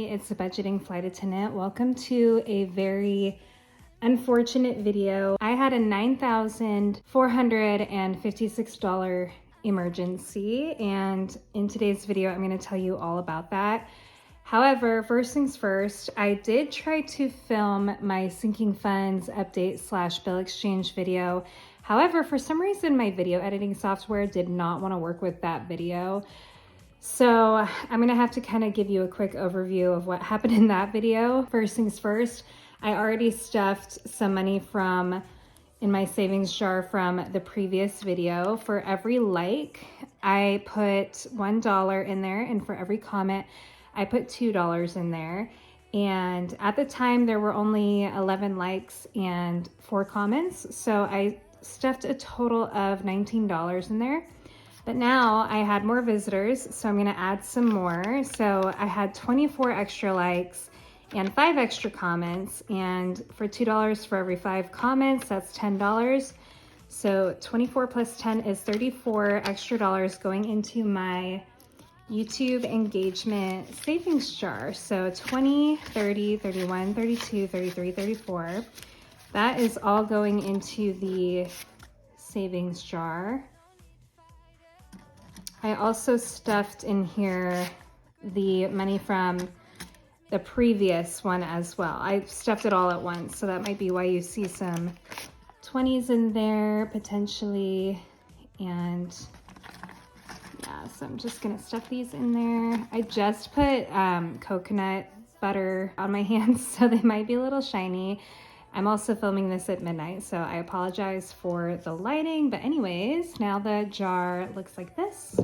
it's a budgeting flight attendant. Welcome to a very unfortunate video. I had a $9,456 emergency, and in today's video, I'm going to tell you all about that. However, first things first, I did try to film my sinking funds update / bill exchange video. However, for some reason, my video editing software did not want to work with that video. So I'm gonna have to kind of give you a quick overview of what happened in that video. First things first, I already stuffed some money in my savings jar from the previous video. For every like, I put $1 in there, and for every comment, I put $2 in there. And at the time, there were only 11 likes and 4 comments, so I stuffed a total of $19 in there. But now I had more visitors, so I'm gonna add some more. So I had 24 extra likes and 5 extra comments, and for $2 for every 5 comments, that's $10. So 24 plus 10 is 34 extra dollars going into my YouTube engagement savings jar. So 20, 30, 31, 32, 33, 34. That is all going into the savings jar. I also stuffed in here the money from the previous one as well. I stuffed it all at once, so that might be why you see some 20s in there potentially. And yeah, so I'm just gonna stuff these in there. I just put coconut butter on my hands, so they might be a little shiny. I'm also filming this at midnight, so I apologize for the lighting. But anyways, now the jar looks like this.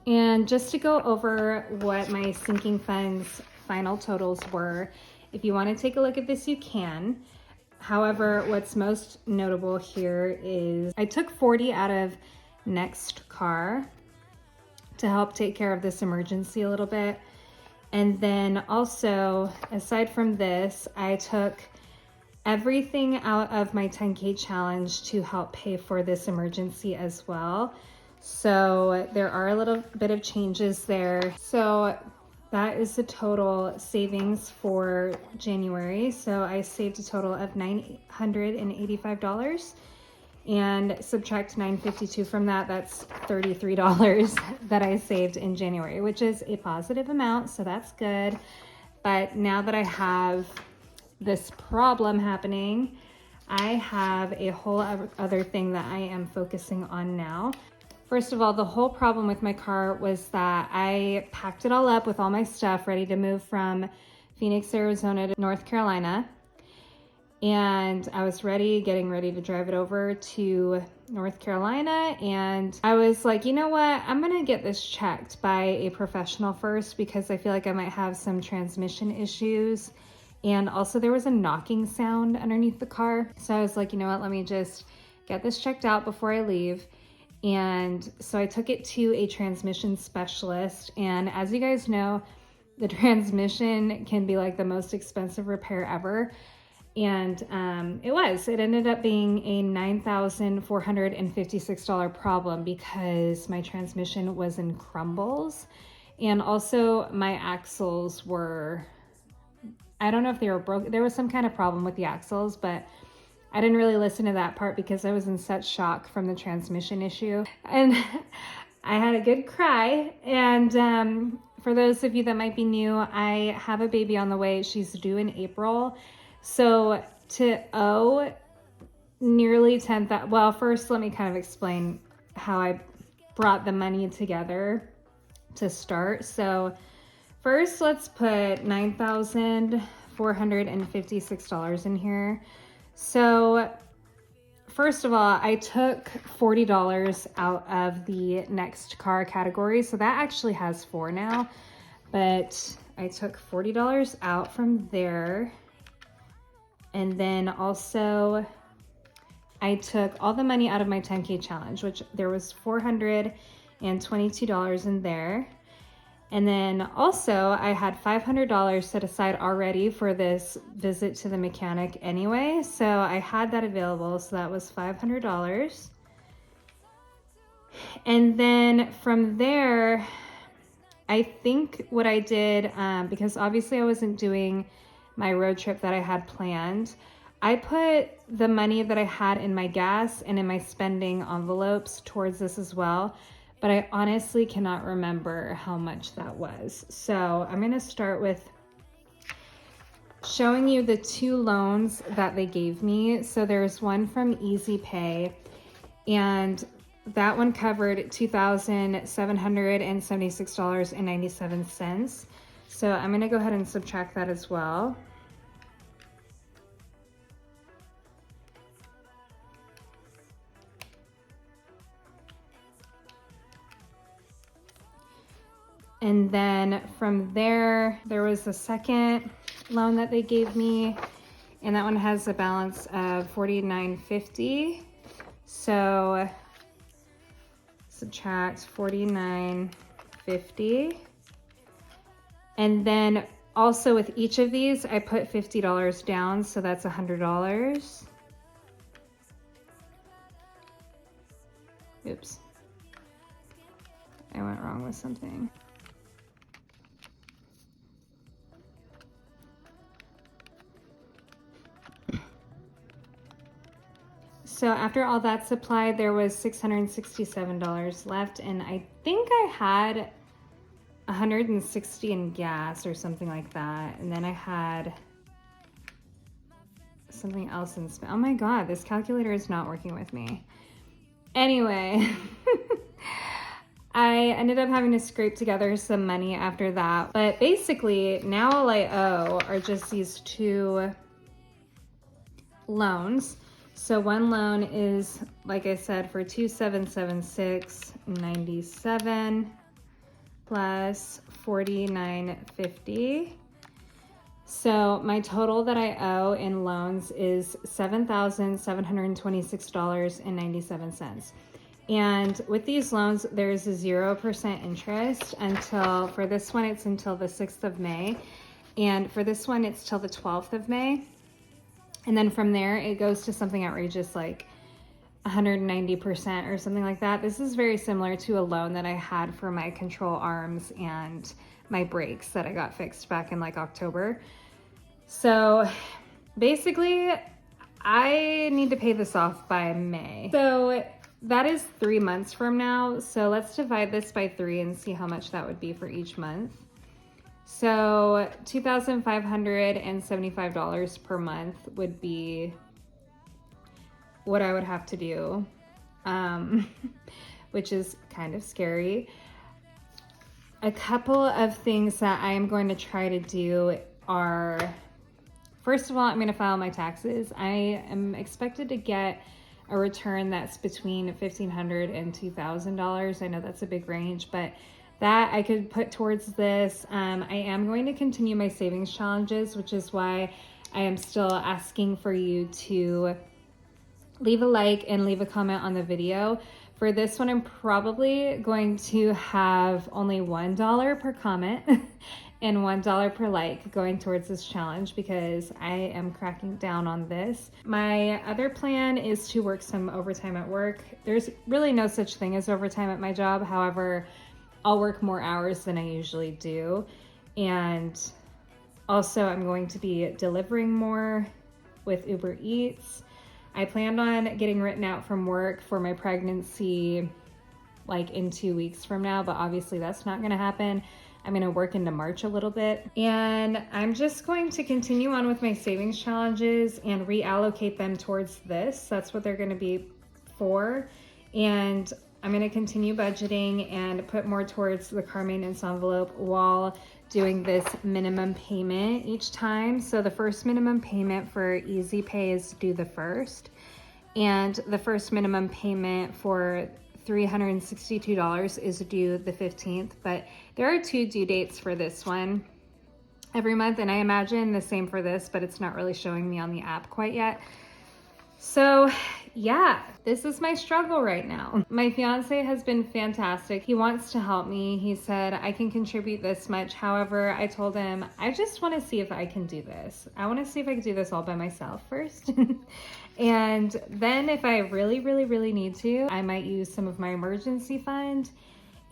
And just to go over what my sinking funds final totals were, if you want to take a look at this, you can. However, what's most notable here is I took 40 out of Next Car to help take care of this emergency a little bit. And then also, aside from this, I took everything out of my 10K challenge to help pay for this emergency as well. So there are a little bit of changes there. So that is the total savings for January. So I saved a total of $985. And subtract $952 from that, that's $33 that I saved in January, which is a positive amount, so that's good. But now that I have this problem happening, I have a whole other thing that I am focusing on now. First of all, the whole problem with my car was that I packed it all up with all my stuff ready to move from Phoenix, Arizona to North Carolina. And I was getting ready to drive it over to North Carolina. And I was like, you know what? I'm gonna get this checked by a professional first, because I feel like I might have some transmission issues. And also there was a knocking sound underneath the car. So I was like, you know what? Let me just get this checked out before I leave. And so I took it to a transmission specialist. And as you guys know, the transmission can be like the most expensive repair ever. And it ended up being a $9,456 problem because my transmission was in crumbles. And also my axles were, I don't know if they were broken. There was some kind of problem with the axles, but I didn't really listen to that part because I was in such shock from the transmission issue. And I had a good cry. And for those of you that might be new, I have a baby on the way. She's due in April. So to owe nearly $10,000, well, first let me kind of explain how I brought the money together to start. So first, let's put $9,456 in here. So first of all, I took $40 out of the Next Car category. So that actually has 4 now, but I took $40 out from there. And then also I took all the money out of my 10K challenge, which there was $422 in there. And then also I had $500 set aside already for this visit to the mechanic anyway. So I had that available. So that was $500. And then from there, I think what I did, because obviously I wasn't doing my road trip that I had planned, I put the money that I had in my gas and in my spending envelopes towards this as well, but I honestly cannot remember how much that was. So I'm gonna start with showing you the 2 loans that they gave me. So there's one from Easy Pay, and that one covered $2,776.97. So I'm gonna go ahead and subtract that as well. And then from there, there was a second loan that they gave me, and that one has a balance of $49.50. So subtract $49.50. And then also with each of these, I put $50 down, so that's $100. Oops. I went wrong with something. So after all that's applied, there was $667 left, and I think I had $160 in gas or something like that. And then I had something else in spend. Oh my God, this calculator is not working with me. Anyway, I ended up having to scrape together some money after that. But basically, now all I owe are just these 2 loans. So one loan is, like I said, for $2,776.97 plus $49.50. So my total that I owe in loans is $7,726.97. And with these loans, there's a 0% interest until, for this one, it's until the 6th of May. And for this one, it's till the 12th of May. And then from there, it goes to something outrageous like 190% or something like that. This is very similar to a loan that I had for my control arms and my brakes that I got fixed back in like October. So basically, I need to pay this off by May. So that is 3 months from now. So let's divide this by 3 and see how much that would be for each month. So $2,575 per month would be what I would have to do, which is kind of scary. A couple of things that I am going to try to do are, first of all, I'm going to file my taxes. I am expected to get a return that's between $1,500 and $2,000. I know that's a big range, but that I could put towards this. I am going to continue my savings challenges, which is why I am still asking for you to leave a like and leave a comment on the video. For this one, I'm probably going to have only $1 per comment and $1 per like going towards this challenge because I am cracking down on this. My other plan is to work some overtime at work. There's really no such thing as overtime at my job. However, I'll work more hours than I usually do. And also I'm going to be delivering more with Uber Eats. I planned on getting written out from work for my pregnancy like in 2 weeks from now, but obviously that's not gonna happen. I'm gonna work into March a little bit. And I'm just going to continue on with my savings challenges and reallocate them towards this. That's what they're gonna be for. And I'm gonna continue budgeting and put more towards the car maintenance envelope while doing this minimum payment each time. So the first minimum payment for Easy Pay is due the 1st, and the first minimum payment for $362 is due the 15th, but there are 2 due dates for this one every month, and I imagine the same for this, but it's not really showing me on the app quite yet. So yeah, this is my struggle right now. My fiance has been fantastic. He wants to help me. He said, I can contribute this much. However, I told him, I just want to see if I can do this. I want to see if I can do this all by myself first. And then if I really, really, really need to, I might use some of my emergency fund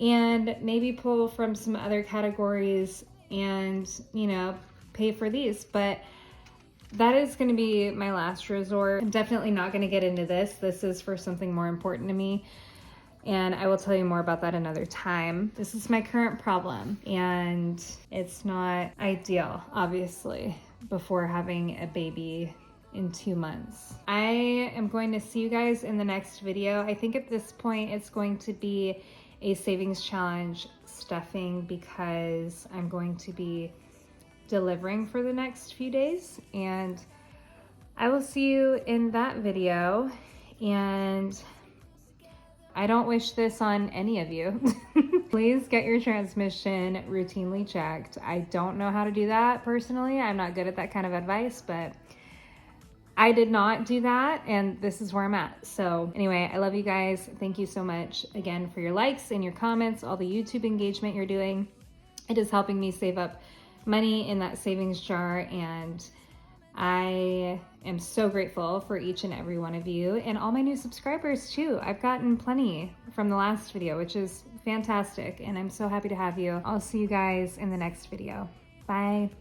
and maybe pull from some other categories and, you know, pay for these. But that is going to be my last resort. I'm definitely not going to get into this. This is for something more important to me, and I will tell you more about that another time. This is my current problem, and it's not ideal, obviously, before having a baby in 2 months. I am going to see you guys in the next video. I think at this point it's going to be a savings challenge stuffing, because I'm going to be delivering for the next few days, and I will see you in that video. And I don't wish this on any of you. Please get your transmission routinely checked. I don't know how to do that personally. I'm not good at that kind of advice, but I did not do that, and this is where I'm at. So anyway, I love you guys. Thank you so much again for your likes and your comments, all the YouTube engagement you're doing. It is helping me save up money in that savings jar, and I am so grateful for each and every one of you, and all my new subscribers too. I've gotten plenty from the last video, which is fantastic, and I'm so happy to have you. I'll see you guys in the next video. Bye.